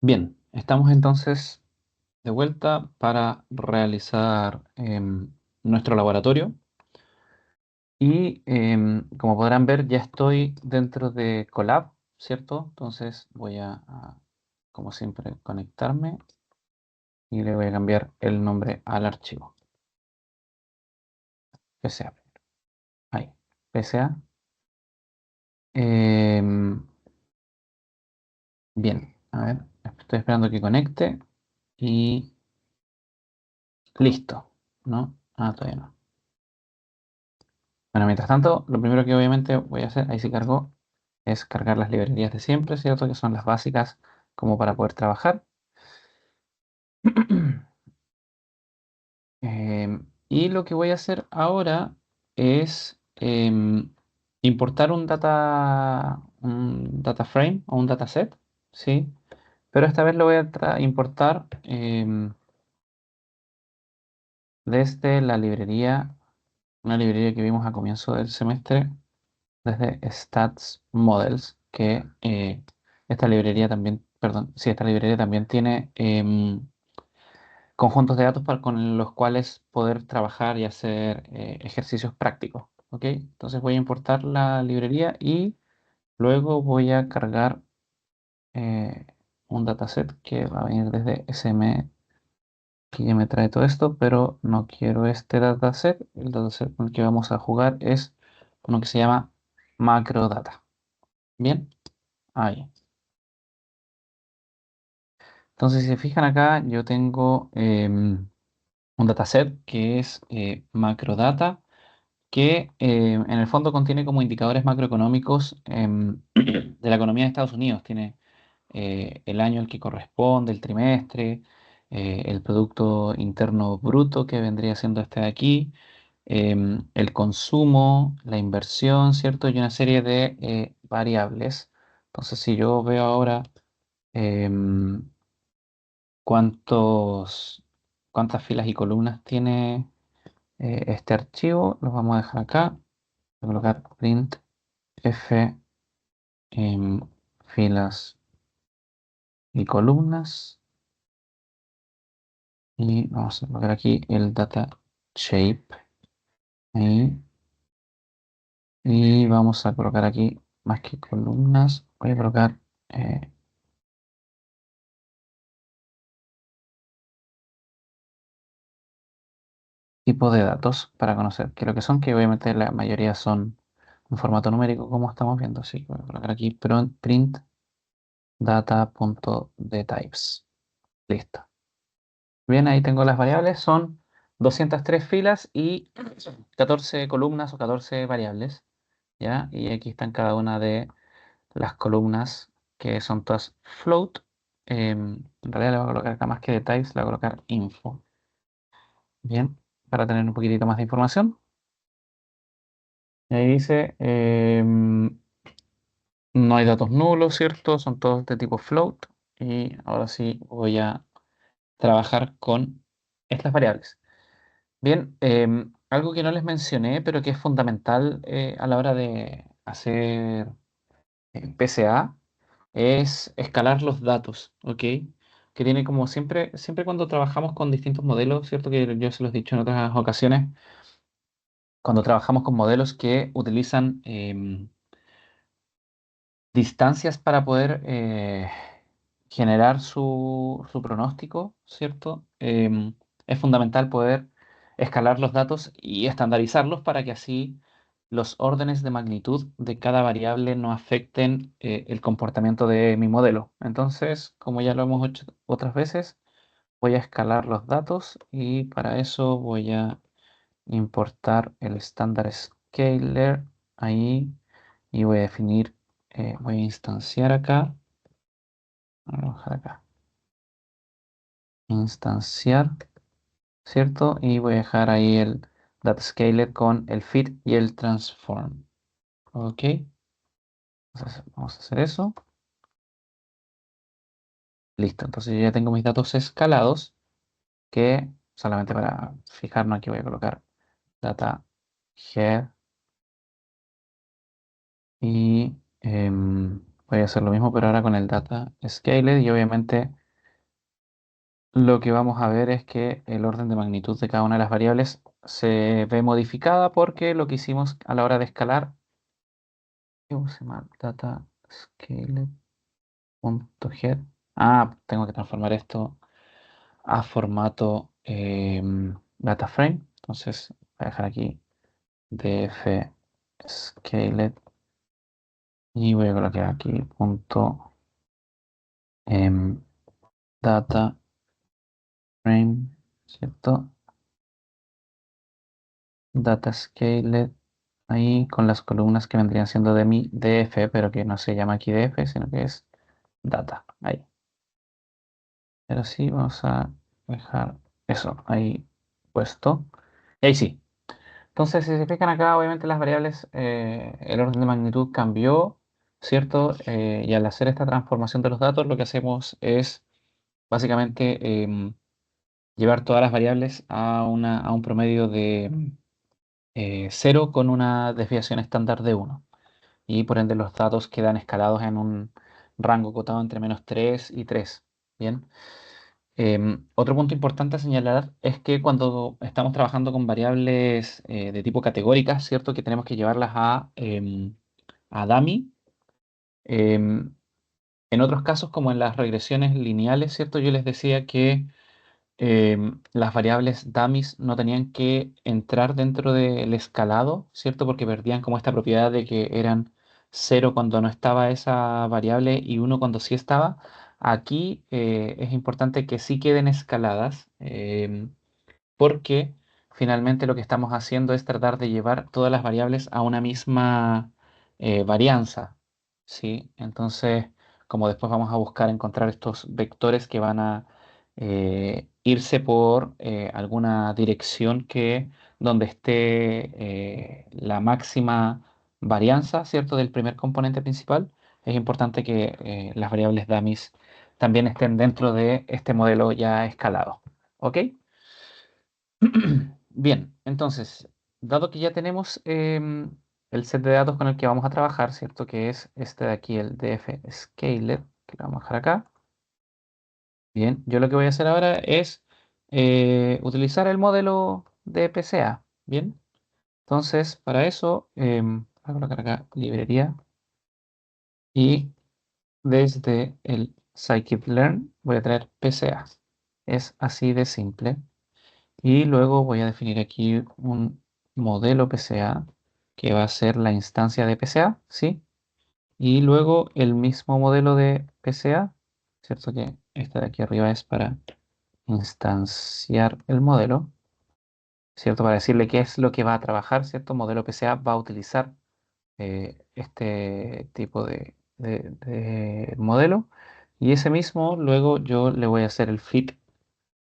Bien, estamos entonces de vuelta para realizar nuestro laboratorio y como podrán ver ya estoy dentro de Colab, ¿cierto? Entonces voy como siempre, conectarme y le voy a cambiar el nombre al archivo. PCA. Ahí, PCA. Em, bien, a ver, estoy esperando que conecte y listo, ¿no? Todavía no. Bueno, mientras tanto, lo primero que obviamente voy a hacer, ahí sí cargó, es cargar las librerías de siempre, ¿cierto? Que son las básicas como para poder trabajar. Y lo que voy a hacer ahora es importar un data frame o un dataset, ¿sí? Pero esta vez lo voy a importar desde la librería, una librería que vimos a comienzo del semestre, desde Stats Models, que esta librería también, perdón, sí, esta librería también tiene conjuntos de datos con los cuales poder trabajar y hacer ejercicios prácticos. ¿Ok? Entonces voy a importar la librería y luego voy a cargar eh, un dataset que va a venir desde SM, que ya me trae todo esto, pero no quiero este dataset. El dataset con el que vamos a jugar es uno que se llama macrodata. Bien, ahí. Entonces, si se fijan acá, yo tengo un dataset que es macrodata, que en el fondo contiene como indicadores macroeconómicos de la economía de Estados Unidos. Tiene el año al que corresponde, el trimestre, el Producto Interno Bruto, que vendría siendo este de aquí, el consumo, la inversión, ¿cierto? Y una serie de variables. Entonces, si yo veo ahora em, cuántos, cuántas filas y columnas tiene este archivo. Los vamos a dejar acá. Voy a colocar print f en filas y columnas. Y vamos a colocar aquí el data shape. Ahí. Y vamos a colocar aquí más que columnas. Voy a colocar tipo de datos para conocer qué es lo que son, que obviamente la mayoría son en formato numérico, como estamos viendo. Así que voy a colocar aquí print data.dtypes. Listo. Bien, ahí tengo las variables. Son 203 filas y 14 columnas o 14 variables. ¿Ya? Y aquí están cada una de las columnas que son todas float. En realidad le voy a colocar acá más que de types, le voy a colocar info. Bien, para tener un poquitito más de información. Y ahí dice, no hay datos nulos, ¿cierto? Son todos de tipo float. Y ahora sí voy a trabajar con estas variables. Bien, algo que no les mencioné, pero que es fundamental a la hora de hacer PCA, es escalar los datos, ¿ok? Que tiene como siempre cuando trabajamos con distintos modelos, ¿cierto? Que yo se los he dicho en otras ocasiones, cuando trabajamos con modelos que utilizan distancias para poder generar su pronóstico, ¿cierto? Es fundamental poder escalar los datos y estandarizarlos para que así los órdenes de magnitud de cada variable no afecten el comportamiento de mi modelo. Entonces, como ya lo hemos hecho otras veces, voy a escalar los datos y para eso voy a importar el estándar scaler ahí y voy a definir, voy a instanciar acá, vamos a bajar acá, instanciar, ¿cierto? Y voy a dejar ahí el datascaler con el fit y el transform, ¿ok? Entonces vamos a hacer eso. Listo, entonces yo ya tengo mis datos escalados que solamente para fijarnos aquí voy a colocar data head y Voy a hacer lo mismo, pero ahora con el data scaled y obviamente lo que vamos a ver es que el orden de magnitud de cada una de las variables se ve modificada porque lo que hicimos a la hora de escalar, ¿cómo se llama? Data scaled.get. Ah, tengo que transformar esto a formato data frame. Entonces voy a dejar aquí df scaled y voy a colocar aquí punto em, data frame, ¿cierto? Data scaled ahí con las columnas que vendrían siendo de mi df, pero que no se llama aquí df, sino que es data. Ahí. Pero sí, vamos a dejar eso ahí puesto. Y ahí sí. Entonces, si se fijan acá, obviamente las variables, el orden de magnitud cambió, ¿cierto? Y al hacer esta transformación de los datos, lo que hacemos es básicamente llevar todas las variables a un promedio de 0 con una desviación estándar de 1. Y por ende los datos quedan escalados en un rango acotado entre -3 y 3. Bien. Otro punto importante a señalar es que cuando estamos trabajando con variables de tipo categóricas, ¿cierto? Que tenemos que llevarlas a dummy. em, en otros casos, como en las regresiones lineales, ¿cierto? Yo les decía que las variables dummies no tenían que entrar dentro del escalado, ¿cierto? Porque perdían como esta propiedad de que eran 0 cuando no estaba esa variable y 1 cuando sí estaba. Aquí es importante que sí queden escaladas. Porque finalmente lo que estamos haciendo es tratar de llevar todas las variables a una misma varianza, ¿sí? Entonces, como después vamos a buscar encontrar estos vectores que van a irse por alguna dirección que donde esté la máxima varianza, ¿cierto? Del primer componente principal, es importante que las variables dummies también estén dentro de este modelo ya escalado, ¿ok? Bien, entonces, dado que ya tenemos el set de datos con el que vamos a trabajar, ¿cierto? Que es este de aquí, el df scaler, que lo vamos a dejar acá. Bien, yo lo que voy a hacer ahora es utilizar el modelo de PCA. Bien, entonces, para eso, voy a colocar acá librería y desde el scikit-learn voy a traer PCA. Es así de simple. Y luego voy a definir aquí un modelo PCA que va a ser la instancia de PCA, ¿sí? Y luego el mismo modelo de PCA, ¿cierto? Que esta de aquí arriba es para instanciar el modelo, ¿cierto? Para decirle qué es lo que va a trabajar, ¿cierto? Modelo PCA va a utilizar este tipo de modelo. Y ese mismo luego yo le voy a hacer el fit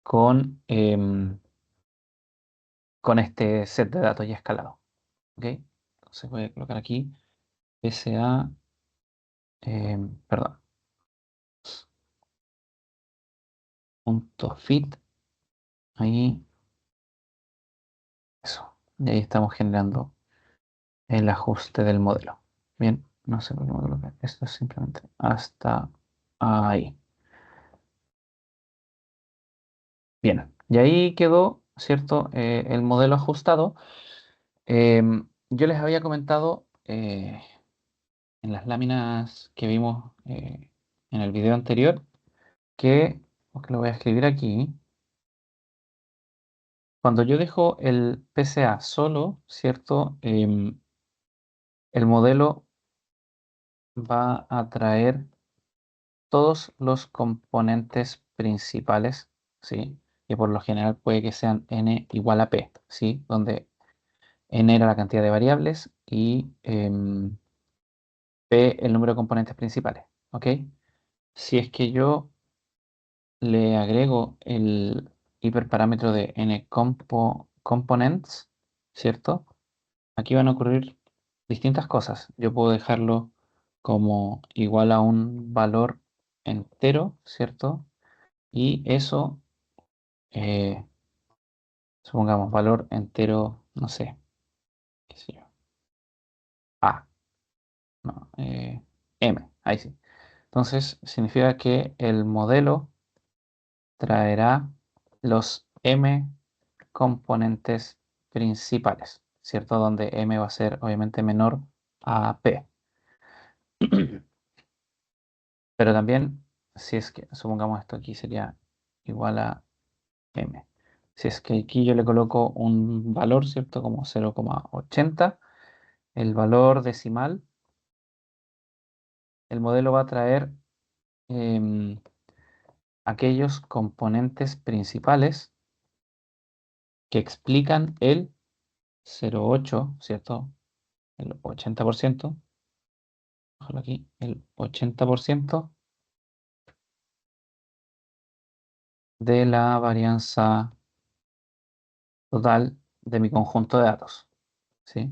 con, con este set de datos ya escalado. ¿Ok? Entonces voy a colocar aquí PSA, perdón, punto fit, ahí, eso. Y ahí estamos generando el ajuste del modelo. Bien, no sé por qué me coloqué. Esto es simplemente hasta ahí. Bien, y ahí quedó, ¿cierto? El modelo ajustado. Yo les había comentado en las láminas que vimos en el video anterior que, porque lo voy a escribir aquí. Cuando yo dejo el PCA solo, ¿cierto? El modelo va a traer todos los componentes principales, ¿sí? Que por lo general puede que sean n igual a p, ¿sí? Donde n era la cantidad de variables y p el número de componentes principales, ¿ok? Si es que yo le agrego el hiperparámetro de components, ¿cierto? Aquí van a ocurrir distintas cosas. Yo puedo dejarlo como igual a un valor entero, ¿cierto? Y eso, eh, supongamos valor entero, no sé, qué sé yo, A, no, M. Ahí sí. Entonces, significa que el modelo traerá los M componentes principales, ¿cierto? Donde M va a ser obviamente menor a P. Pero también, si es que, supongamos esto aquí sería igual a M. Si es que aquí yo le coloco un valor, ¿cierto? Como 0,80, el valor decimal, el modelo va a traer em, aquellos componentes principales que explican el 0,8, ¿cierto? El 80%, ojalá aquí, el 80% de la varianza total de mi conjunto de datos, ¿sí?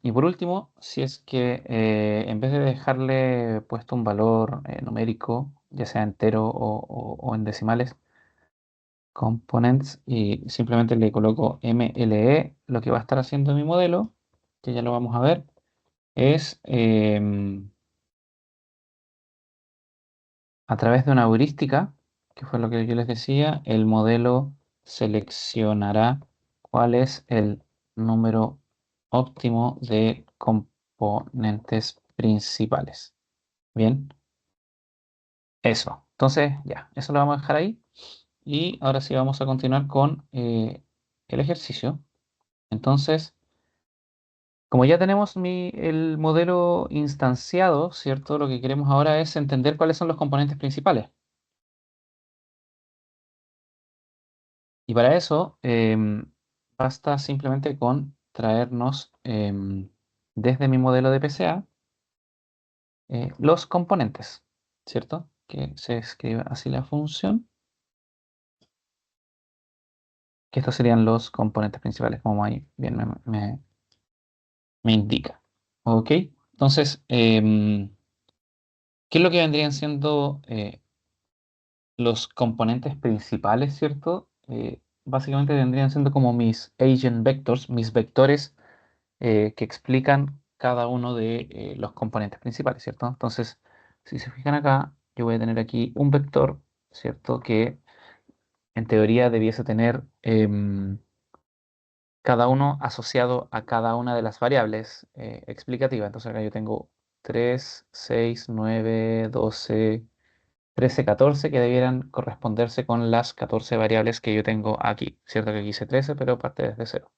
Y por último, si es que en vez de dejarle puesto un valor numérico, ya sea entero o en decimales, components, y simplemente le coloco MLE, lo que va a estar haciendo mi modelo, que ya lo vamos a ver, es a través de una heurística, que fue lo que yo les decía, el modelo seleccionará cuál es el número óptimo de componentes principales. Bien, eso. Entonces, ya, eso lo vamos a dejar ahí. Y ahora sí vamos a continuar con el ejercicio. Entonces, como ya tenemos el modelo instanciado, ¿cierto? Lo que queremos ahora es entender cuáles son los componentes principales. Y para eso, basta simplemente con traernos desde mi modelo de PCA los componentes, ¿cierto? Que se escribe así la función, que estos serían los componentes principales, como ahí bien me indica. ¿Ok? Entonces, ¿qué es lo que vendrían siendo los componentes principales, ¿cierto? Básicamente vendrían siendo como mis agent vectors, mis vectores que explican cada uno de los componentes principales, ¿cierto? Entonces, si se fijan acá, yo voy a tener aquí un vector, ¿cierto? Que en teoría debiese tener cada uno asociado a cada una de las variables explicativas. Entonces acá yo tengo 3, 6, 9, 12, 13, 14 que debieran corresponderse con las 14 variables que yo tengo aquí. Cierto que aquí hice 13, pero parte desde cero.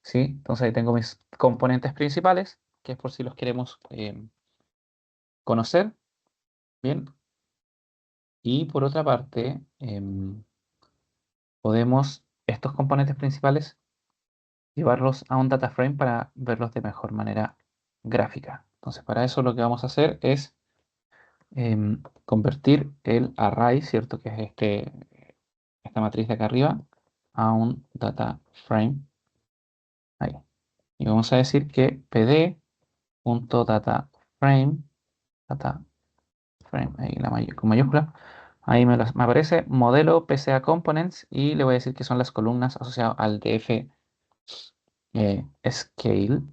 ¿Sí? Entonces ahí tengo mis componentes principales, que es por si los queremos conocer. Bien. Y por otra parte, podemos estos componentes principales llevarlos a un data frame para verlos de mejor manera gráfica. Entonces, para eso lo que vamos a hacer es convertir el array, ¿cierto? Que es esta matriz de acá arriba, a un data frame. Ahí. Y vamos a decir que pd.dataframe, data frame, ahí con mayúscula. Ahí me aparece modelo PCA Components y le voy a decir que son las columnas asociadas al df scale.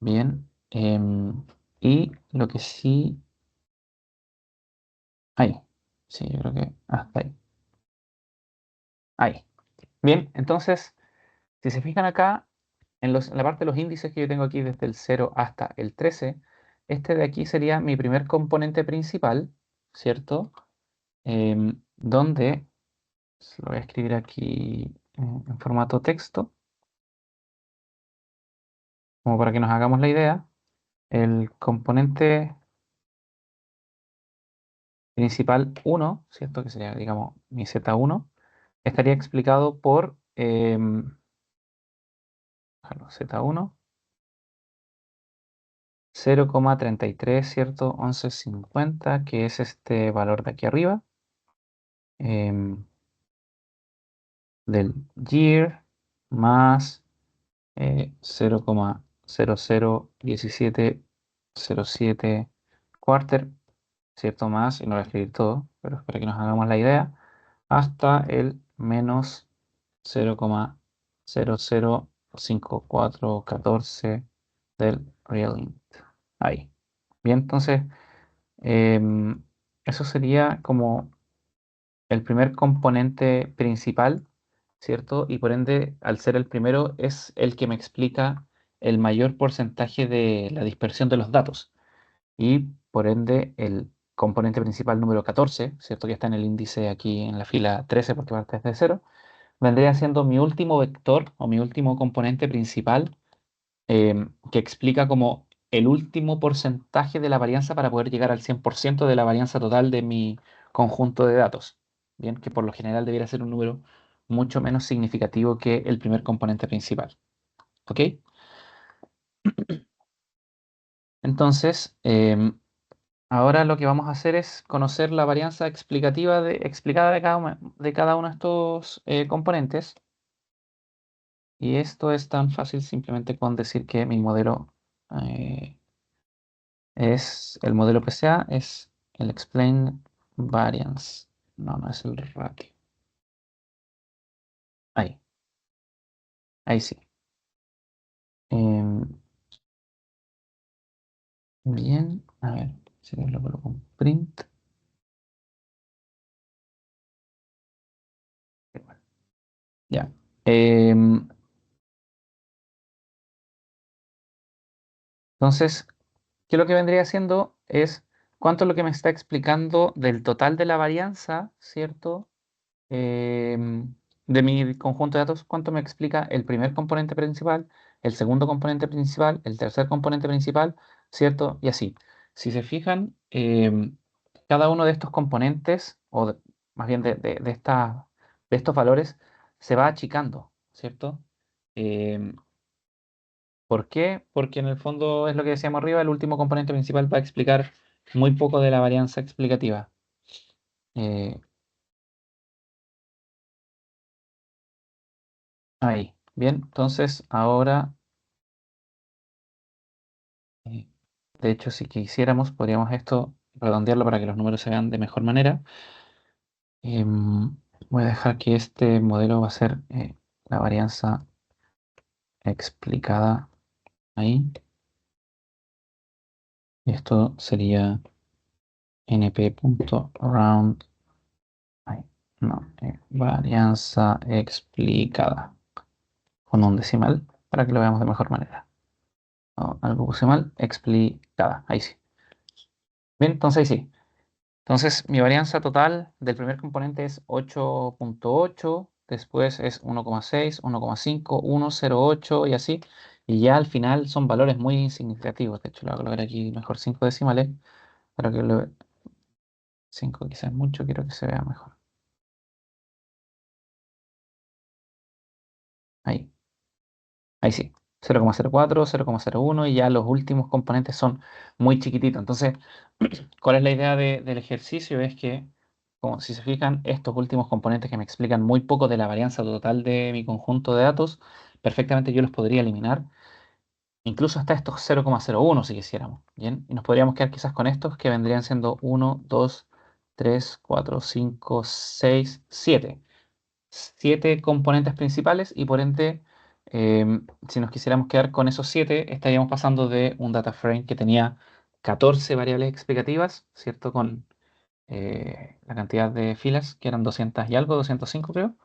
Bien. Y lo que sí. Ahí. Sí, yo creo que hasta ahí. Ahí. Bien, entonces, si se fijan acá, en la parte de los índices que yo tengo aquí desde el 0 hasta el 13, este de aquí sería mi primer componente principal, ¿cierto? Donde, lo voy a escribir aquí en formato texto, como para que nos hagamos la idea. El componente principal 1, ¿cierto? Que sería, digamos, mi Z1, estaría explicado por Z1 0,33, ¿cierto? 1150, que es este valor de aquí arriba, em, del year, más 0,001707 quarter, ¿cierto? Más, y no voy a escribir todo, pero es para que nos hagamos la idea, hasta el menos 0,005414 del real int. Ahí. Bien, entonces, em, eso sería como el primer componente principal, ¿cierto? Y por ende, al ser el primero, es el que me explica el mayor porcentaje de la dispersión de los datos. Y por ende, el componente principal número 14, ¿cierto? Que está en el índice aquí en la fila 13 porque parte desde cero, vendría siendo mi último vector o mi último componente principal, que explica como el último porcentaje de la varianza para poder llegar al 100% de la varianza total de mi conjunto de datos. Bien, que por lo general debiera ser un número mucho menos significativo que el primer componente principal. ¿Ok? Entonces, ahora lo que vamos a hacer es conocer la varianza explicativa explicada de cada uno de estos componentes. Y esto es tan fácil simplemente con decir que mi modelo eh, es el modelo PCA, es el Explain Variance. No, no es el ratio. Ahí, ahí sí. Em, bien, a ver, si lo coloco en print. Ya. Em, entonces, ¿qué lo que vendría haciendo es cuánto es lo que me está explicando del total de la varianza, ¿cierto? De mi conjunto de datos, cuánto me explica el primer componente principal, el segundo componente principal, el tercer componente principal, ¿cierto? Y así. Si se fijan, cada uno de estos componentes, más bien de estos valores, se va achicando, ¿cierto? Em, ¿Por qué? Porque en el fondo es lo que decíamos arriba, el último componente principal va a explicar muy poco de la varianza explicativa. Eh, Ahí. Bien, entonces ahora, eh, de hecho, si quisiéramos, podríamos esto redondearlo para que los números se vean de mejor manera. Voy a dejar que este modelo va a ser la varianza explicada ahí. Y esto sería np.round. Ahí. No, varianza explicada con un decimal para que lo veamos de mejor manera. No, algo puse mal, explicada. Ahí sí. Bien, entonces ahí sí. Entonces, mi varianza total del primer componente es 8.8, después es 1,6, 1,5, 1,08 y así. Y ya al final son valores muy significativos. De hecho, lo voy a colocar aquí mejor 5 decimales para que lo 5 quizás es mucho, quiero que se vea mejor. Ahí, ahí sí. 0,04, 0,01 y ya los últimos componentes son muy chiquititos. Entonces, ¿cuál es la idea del ejercicio? Es que, como si se fijan, estos últimos componentes que me explican muy poco de la varianza total de mi conjunto de datos, perfectamente yo los podría eliminar, incluso hasta estos 0,01 si quisiéramos, ¿bien? Y nos podríamos quedar quizás con estos que vendrían siendo 1, 2, 3, 4, 5, 6, 7. 7 componentes principales y por ende, si nos quisiéramos quedar con esos 7, estaríamos pasando de un data frame que tenía 14 variables explicativas, ¿cierto? Con la cantidad de filas, que eran 200 y algo, 205 creo.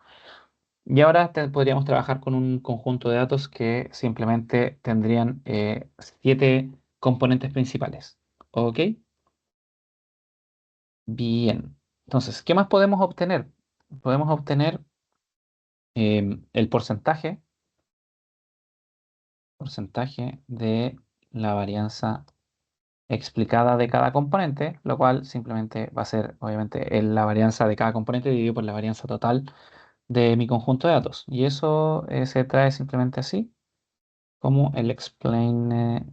Y ahora podríamos trabajar con un conjunto de datos que simplemente tendrían 7 componentes principales. ¿Ok? Bien. Entonces, ¿qué más podemos obtener? Podemos obtener el porcentaje de la varianza explicada de cada componente, lo cual simplemente va a ser, obviamente, la varianza de cada componente dividido por la varianza total de mi conjunto de datos. Y eso se trae simplemente así, como el explained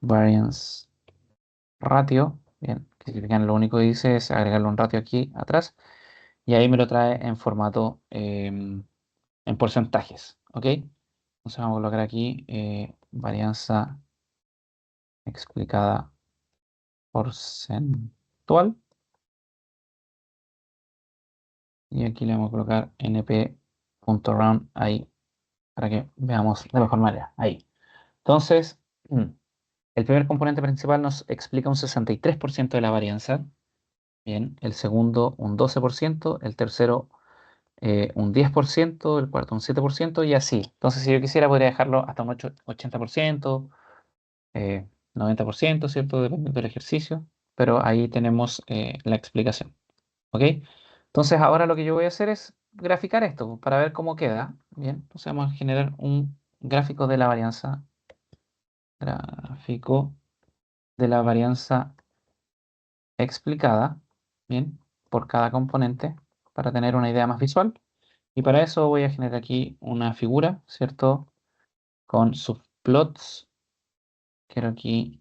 variance ratio. Bien, que significa lo único que dice es agregarle un ratio aquí atrás y ahí me lo trae en formato en porcentajes. ¿Ok? Entonces vamos a colocar aquí varianza explicada porcentual y aquí le vamos a colocar np.round ahí para que veamos de mejor manera. Ahí. Entonces, El primer componente principal nos explica un 63% de la varianza. Bien, el segundo un 12%, el tercero un 10%, el cuarto un 7% y así. Entonces, si yo quisiera, podría dejarlo hasta un 80%, 90%, ¿cierto? Dependiendo del ejercicio. Pero ahí tenemos la explicación. ¿Ok? Entonces, ahora lo que yo voy a hacer es graficar esto para ver cómo queda. Bien, entonces vamos a generar un gráfico de la varianza. Gráfico de la varianza explicada, bien, por cada componente para tener una idea más visual. Y para eso voy a generar aquí una figura, ¿cierto? Con subplots. Quiero aquí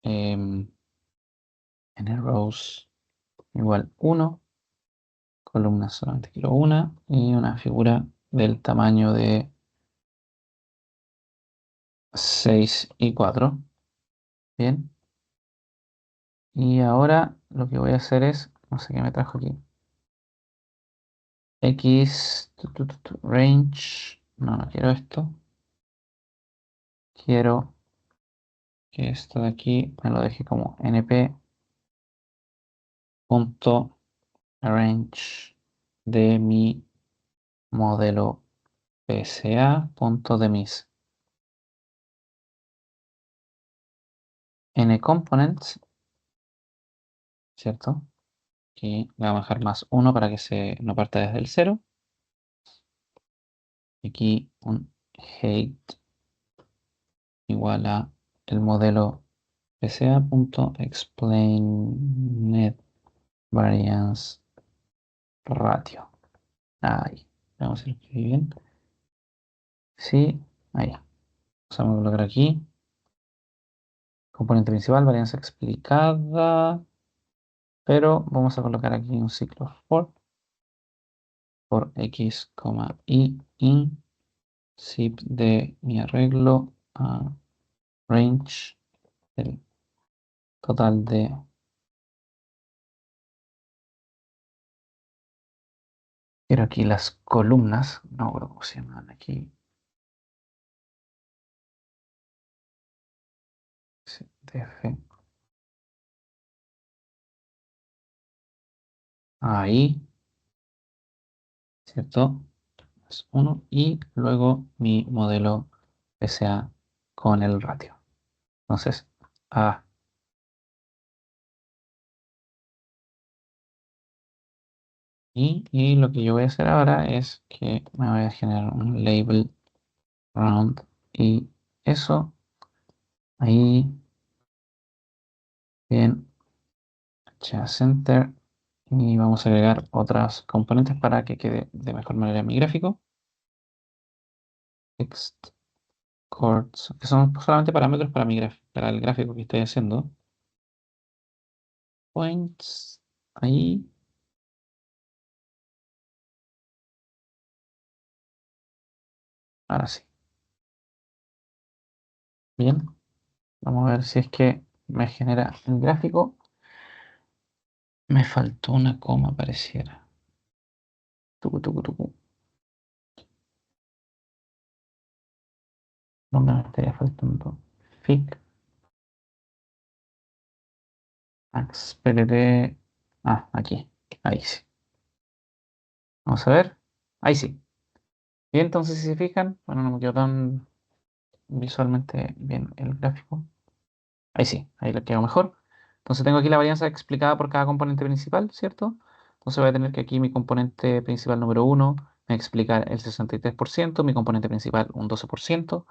en rows igual 1, columnas solamente quiero una y una figura del tamaño de 6 y 4. Bien. Y ahora lo que voy a hacer es, no sé qué me trajo aquí. Range. No, no quiero esto. Quiero que esto de aquí me lo deje como np.range de mi modelo PCA.demis. N-components, ¿cierto? Aquí le vamos a dejar más 1 para que no parta desde el 0. Aquí un height igual a el modelo PCA.explained variance ratio. Ahí. Vamos a ver si lo escribí bien. Sí, ahí. Vamos a colocar aquí. Componente principal, varianza explicada. Pero vamos a colocar aquí un ciclo por x, y in zip de mi arreglo a range del total de. Quiero aquí las columnas. No creo cómo se llaman aquí. CTF. Ahí, ¿cierto? Es 1 y luego mi modelo PSA con el ratio. Entonces, A. Y lo que yo voy a hacer ahora es que me voy a generar un label round y eso ahí, bien, center y vamos a agregar otras componentes para que quede de mejor manera mi gráfico. Text chords, que son solamente parámetros para para el gráfico que estoy haciendo. Points, ahí. Ahora sí. Bien, vamos a ver si es que me genera el gráfico. Me faltó una coma, pareciera. Tucu, tucu, tucu. ¿Dónde me estaría faltando? Fic, PLD. Ah, aquí. Ahí sí. Vamos a ver. Ahí sí. Bien, entonces si se fijan, bueno, no me quedó tan visualmente bien el gráfico. Ahí sí, ahí lo quedó mejor. Entonces tengo aquí la varianza explicada por cada componente principal, ¿cierto? Entonces voy a tener que aquí mi componente principal número 1 me explica el 63%, mi componente principal un 12%,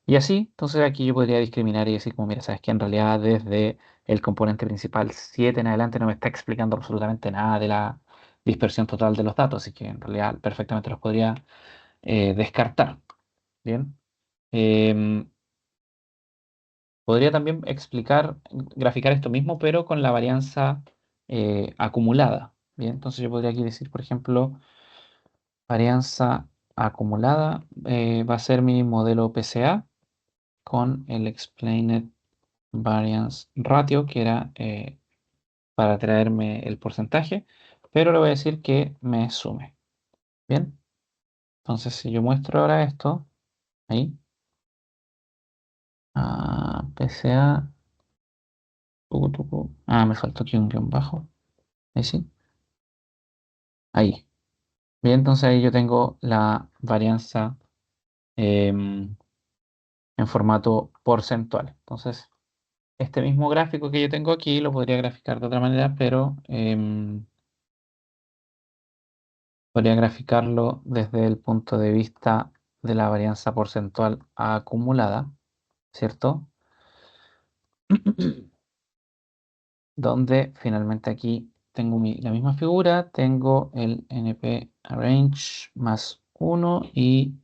y así. Entonces aquí yo podría discriminar y decir como, mira, sabes que en realidad desde el componente principal 7 en adelante no me está explicando absolutamente nada de la dispersión total de los datos, así que en realidad perfectamente los podría descartar. Bien. Em, Podría también graficar esto mismo, pero con la varianza acumulada. Bien, entonces yo podría aquí decir, por ejemplo, varianza acumulada va a ser mi modelo PCA con el Explained Variance Ratio, que era para traerme el porcentaje, pero le voy a decir que me sume. Bien, entonces si yo muestro ahora esto, ahí, PSA. Me faltó aquí un guión bajo. Ahí sí. Ahí. Bien, entonces ahí yo tengo la varianza em, en formato porcentual. Entonces, este mismo gráfico que yo tengo aquí lo podría graficar de otra manera, pero podría graficarlo desde el punto de vista de la varianza porcentual acumulada, ¿cierto? Donde finalmente aquí tengo la misma figura, tengo el NP Arrange más 1 y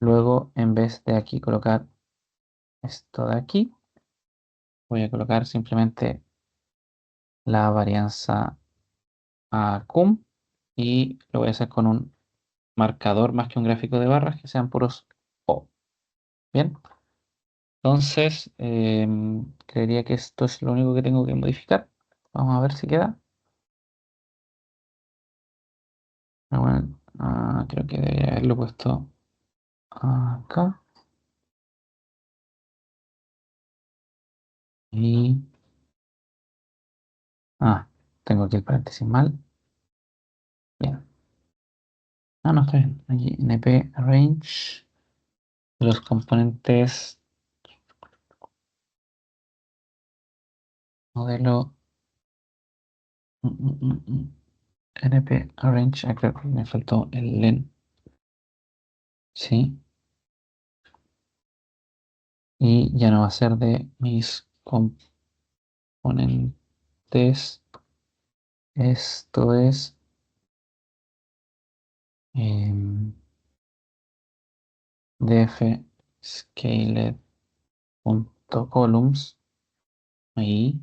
luego en vez de aquí colocar esto de aquí, voy a colocar simplemente la varianza a cum y lo voy a hacer con un marcador más que un gráfico de barras que sean puros O. Bien, entonces creería que esto es lo único que tengo que modificar. Vamos a ver si queda. Bueno, creo que debería haberlo puesto acá y ah, tengo aquí el paréntesis mal. Bien, no está bien. Aquí np range de los componentes modelo mm, mm, mm, np range. Creo que me faltó el len. Sí, y ya no va a ser de mis componentes. Esto es em, df scaled.columns. Ahí,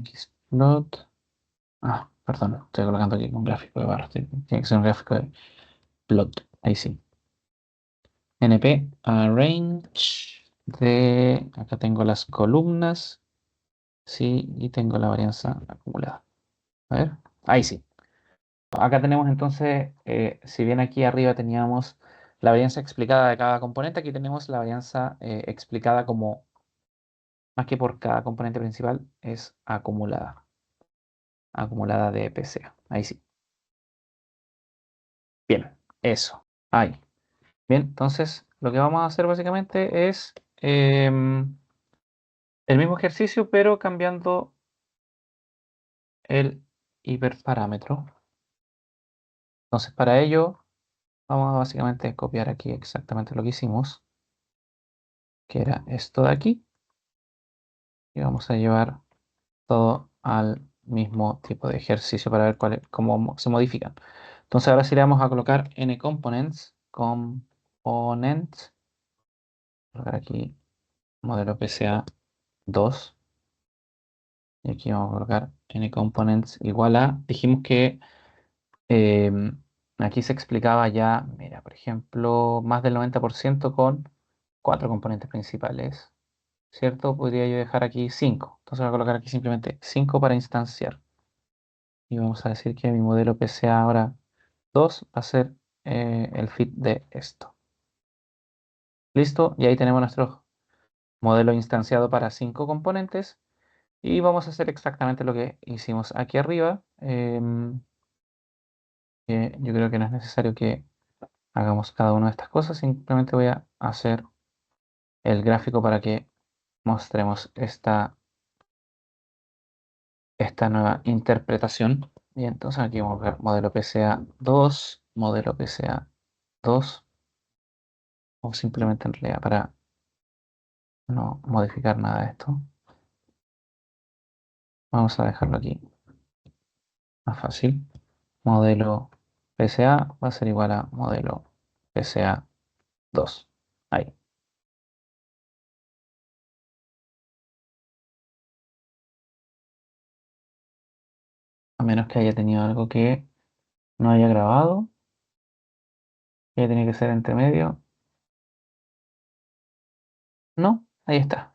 xplot. Perdón, estoy colocando aquí un gráfico de barras. Tiene que ser un gráfico de plot. Ahí sí. np arrange de. Acá tengo las columnas. Sí, y tengo la varianza acumulada. A ver. Ahí sí. Acá tenemos entonces, si bien aquí arriba teníamos la varianza explicada de cada componente, aquí tenemos la varianza explicada como, más que por cada componente principal, es acumulada. Acumulada de PCA. Ahí sí. Bien, eso. Ahí. Bien, entonces lo que vamos a hacer básicamente es el mismo ejercicio, pero cambiando el hiperparámetro. Entonces, para ello, vamos a básicamente copiar aquí exactamente lo que hicimos, que era esto de aquí, y vamos a llevar todo al mismo tipo de ejercicio para ver cómo se modifican. Entonces, ahora sí le vamos a colocar n components, colocar aquí modelo PCA 2. Y aquí vamos a colocar n components igual a, dijimos que aquí se explicaba ya, mira, por ejemplo, más del 90% con 4 componentes principales, ¿cierto? Podría yo dejar aquí 5. Entonces voy a colocar aquí simplemente 5 para instanciar. Y vamos a decir que mi modelo PCA ahora 2 va a ser el fit de esto. ¿Listo? Y ahí tenemos nuestro modelo instanciado para 5 componentes. Y vamos a hacer exactamente lo que hicimos aquí arriba. Yo creo que no es necesario que hagamos cada una de estas cosas. Simplemente voy a hacer el gráfico para que mostremos esta nueva interpretación. Y entonces aquí vamos a ver modelo PCA 2, modelo PCA 2, o simplemente en realidad para no modificar nada de esto. Vamos a dejarlo aquí más fácil. Modelo PCA va a ser igual a modelo PCA 2. Ahí. A menos que haya tenido algo que no haya grabado, que tiene que ser entre medio. No, ahí está.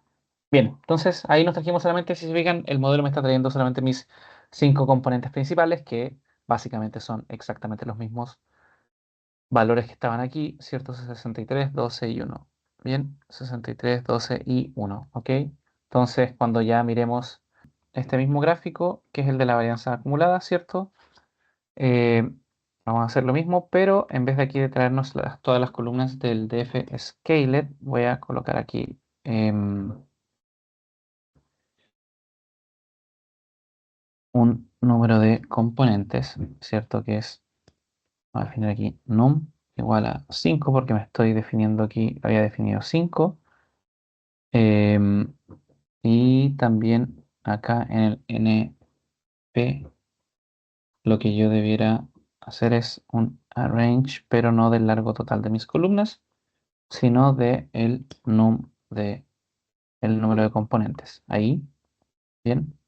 Bien, entonces ahí nos trajimos solamente, si se fijan, el modelo me está trayendo solamente mis 5 componentes principales, que básicamente son exactamente los mismos valores que estaban aquí, ¿cierto? 63, 12 y uno. Bien, 63, 12 y uno, ¿ok? Entonces, cuando ya miremos este mismo gráfico, que es el de la varianza acumulada, ¿cierto? Eh, Vamos a hacer lo mismo, pero en vez de aquí de traernos todas las columnas del DF Scaled, voy a colocar aquí un número de componentes, ¿cierto? Que es, voy a definir aquí num igual a 5 porque me estoy definiendo aquí, había definido 5. Em, y también acá en el NP lo que yo debiera hacer es un arrange, pero no del largo total de mis columnas, sino de el num de el número de componentes. Ahí, bien.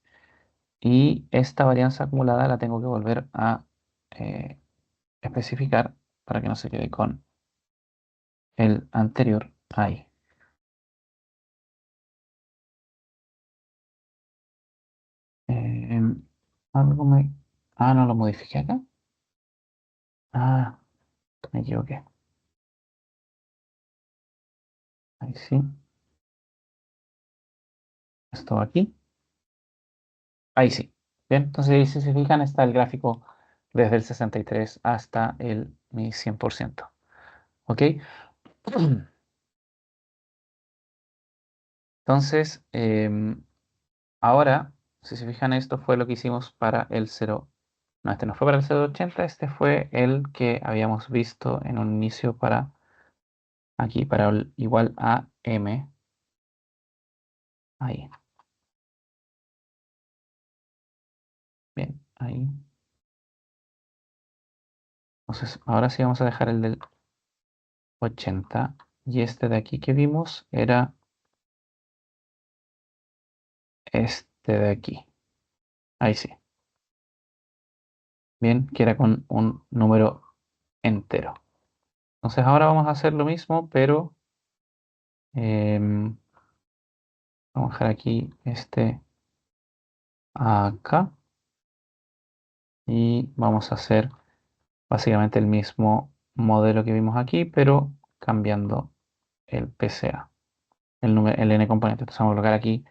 Y esta varianza acumulada la tengo que volver a eh, especificar para que no se quede con el anterior ahí. Em, algo me... Ah, no lo modifiqué acá. Ah, me equivoqué. Ahí sí. Esto aquí. Ahí sí. Bien, entonces ahí si se fijan está el gráfico desde el 63 hasta el mi 100%. ¿Ok? Entonces, ahora, si se fijan, esto fue lo que hicimos para el 0. No, este no fue para el 0,80, este fue el que habíamos visto en un inicio para aquí, para el igual a m. Ahí. Bien, ahí. Entonces, ahora sí vamos a dejar el del 80. Y este de aquí que vimos era este de aquí. Ahí sí. Bien, que era con un número entero. Entonces ahora vamos a hacer lo mismo, pero vamos a dejar aquí este acá y vamos a hacer básicamente el mismo modelo que vimos aquí, pero cambiando el PCA, el n componente. Entonces vamos a colocar aquí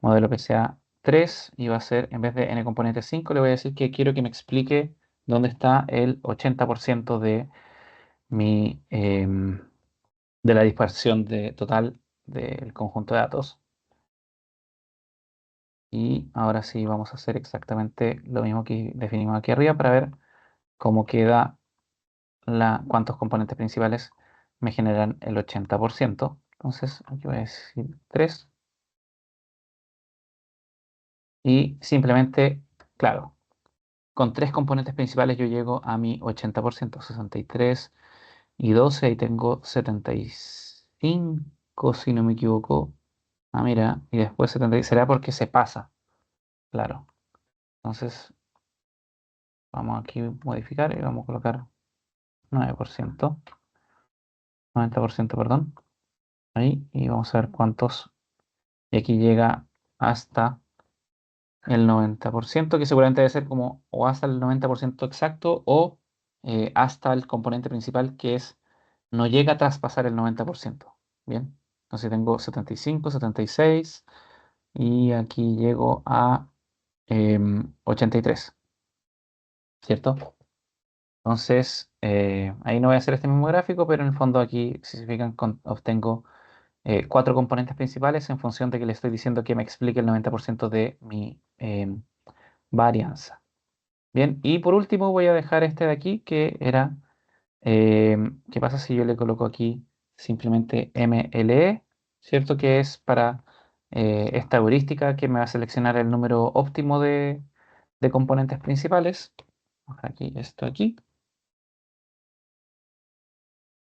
modelo PCA 3 y va a ser, en vez de n componente 5, le voy a decir que quiero que me explique dónde está el 80% de mi, de la dispersión total del conjunto de datos. Y ahora sí vamos a hacer exactamente lo mismo que definimos aquí arriba para ver cómo queda cuántos componentes principales me generan el 80%. Entonces aquí voy a decir 3 y simplemente, claro, con 3 componentes principales yo llego a mi 80%, 63 y 12, ahí tengo 75 si no me equivoco. Ah, mira, y después 70, será porque se pasa, claro. Entonces vamos aquí a modificar y vamos a colocar 9%, 90%, perdón, ahí, y vamos a ver cuántos, y aquí llega hasta el 90%, que seguramente debe ser como o hasta el 90% exacto o hasta el componente principal que es, no llega a traspasar el 90%. Bien, entonces tengo 75, 76 y aquí llego a 83, ¿cierto? Entonces, ahí no voy a hacer este mismo gráfico, pero en el fondo aquí, si se fijan, obtengo 4 componentes principales en función de que le estoy diciendo que me explique el 90% de mi varianza. Bien, y por último voy a dejar este de aquí que era, ¿qué pasa si yo le coloco aquí simplemente MLE? ¿Cierto? Que es para esta heurística que me va a seleccionar el número óptimo de componentes principales. Vamos a dejar aquí esto aquí.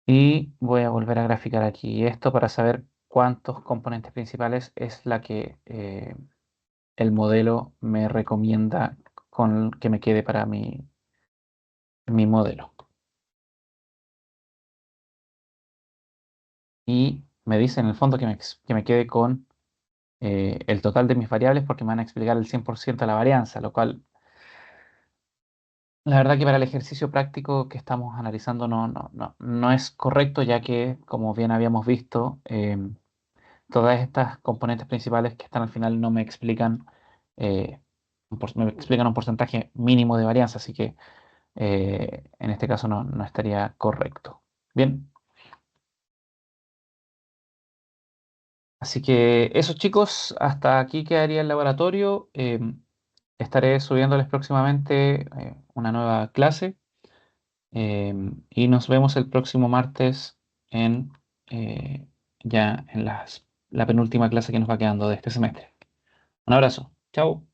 Y voy a volver a graficar aquí esto para saber cuántos componentes principales es la que el modelo me recomienda con que me quede para mi modelo. Y me dice en el fondo que me quede con el total de mis variables porque me van a explicar el 100% de la varianza, lo cual La verdad que para el ejercicio práctico que estamos analizando no es correcto, ya que, como bien habíamos visto, todas estas componentes principales que están al final no me explican, me explican un porcentaje mínimo de varianza, así que en este caso no estaría correcto. Bien, así que eso chicos, hasta aquí quedaría el laboratorio. Estaré subiéndoles próximamente una nueva clase. Y nos vemos el próximo martes en ya en la penúltima clase que nos va quedando de este semestre. Un abrazo. Chao.